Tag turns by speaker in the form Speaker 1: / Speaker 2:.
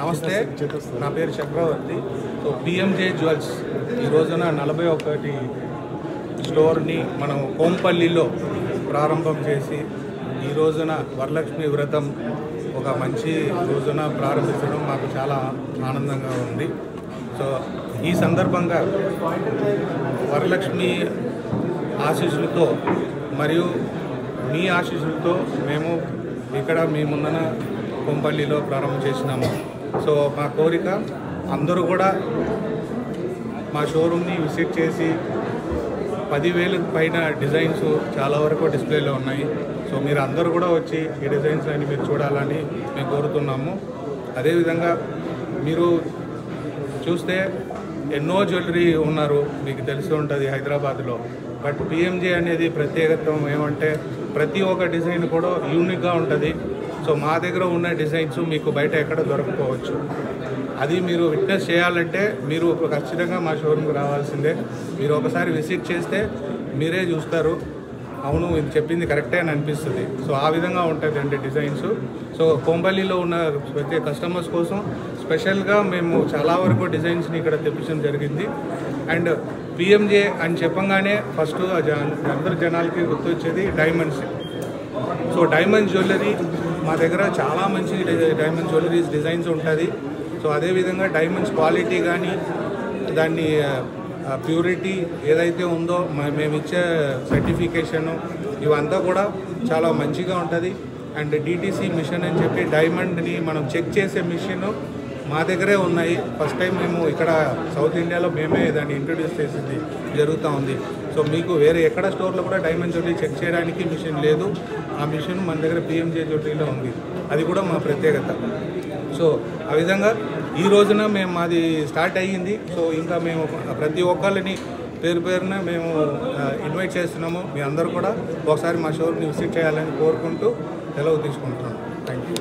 Speaker 1: నమస్తే, నా పేరు చక్రవర్తి. సో పిఎంజే జ్యువెల్స్ ఈ రోజున 41 స్టోర్ని మనం కోంపల్లిలో ప్రారంభం చేసి ఈ రోజున వరలక్ష్మి వ్రతం ఒక మంచి రోజున ప్రారంభించడం మాకు చాలా ఆనందంగా ఉంది. సో ఈ సందర్భంగా వరలక్ష్మి ఆశీస్సులతో మరియు మీ ఆశీస్సులతో మేము ఇక్కడ మీ ముందన కోంపల్లిలో ప్రారంభం చేసినాము. సో మా కోరిక అందరూ కూడా మా షోరూమ్ని విజిట్ చేసి 10,000 పైన డిజైన్స్ చాలా వరకు డిస్ప్లేలో ఉన్నాయి. సో మీరు అందరూ కూడా వచ్చి ఈ డిజైన్స్ అన్ని మీరు చూడాలని మేము కోరుతున్నాము. అదేవిధంగా మీరు చూస్తే ఎన్నో జ్యువెలరీ ఉన్నారు, మీకు తెలిసి ఉంటుంది హైదరాబాద్లో. బట్ పిఎంజే అనేది ప్రత్యేకత ఏమంటే ప్రతి ఒక్క డిజైన్ కూడా యూనిక్గా ఉంటుంది. సో మా దగ్గర ఉన్న డిజైన్స్ మీకు బయట ఎక్కడ దొరకపోవచ్చు. అది మీరు విట్నెస్ చేయాలంటే మీరు ఖచ్చితంగా మా షోరూమ్కి రావాల్సిందే. మీరు ఒకసారి విజిట్ చేస్తే మీరే చూస్తారు, అవును ఇది చెప్పింది కరెక్టే అని అనిపిస్తుంది. సో ఆ విధంగా ఉంటుంది డిజైన్స్. సో కోంపల్లిలో ఉన్న ప్రతి కస్టమర్స్ కోసం స్పెషల్గా మేము చాలా వరకు డిజైన్స్ని ఇక్కడ తెప్పించడం జరిగింది. అండ్ పిఎంజే అని చెప్పంగానే ఫస్ట్ అందరు జనాలకి గుర్తొచ్చేది డైమండ్స్. సో డైమండ్ జ్యువెలరీ మా దగ్గర చాలా మంచి డైమండ్ జ్యువెలరీస్ డిజైన్స్ ఉంటుంది. సో అదేవిధంగా డైమండ్స్ క్వాలిటీ కానీ దాన్ని ప్యూరిటీ ఏదైతే ఉందో మేము ఇచ్చే సర్టిఫికేషను ఇవంతా కూడా చాలా మంచిగా ఉంటుంది. అండ్ డిటీసీ మిషన్ అని చెప్పి డైమండ్ని మనం చెక్ చేసే మిషన్ మా దగ్గరే ఉన్నాయి. ఫస్ట్ టైం మేము ఇక్కడ సౌత్ ఇండియాలో మేమే దాన్ని ఇంట్రొడ్యూస్ చేసింది జరుగుతూ ఉంది. సో మీకు వేరే ఎక్కడ స్టోర్లో కూడా డైమండ్ జ్యువెలరీ చెక్ చేయడానికి మిషన్ లేదు. ఆ మిషన్ మన దగ్గర పిఎంజే జ్యువెలరీలో ఉంది. అది కూడా మా ప్రత్యేకత. సో ఆ విధంగా ఈ రోజున మేము మాది స్టార్ట్ అయ్యింది. సో ఇంకా మేము ప్రతి ఒక్కరిని పేరున మేము ఇన్వైట్ చేస్తున్నాము. మీ అందరూ కూడా ఒకసారి మా షోరూమ్ని విజిట్ చేయాలని కోరుకుంటూ సెలవు తీసుకుంటున్నాము. Thank you.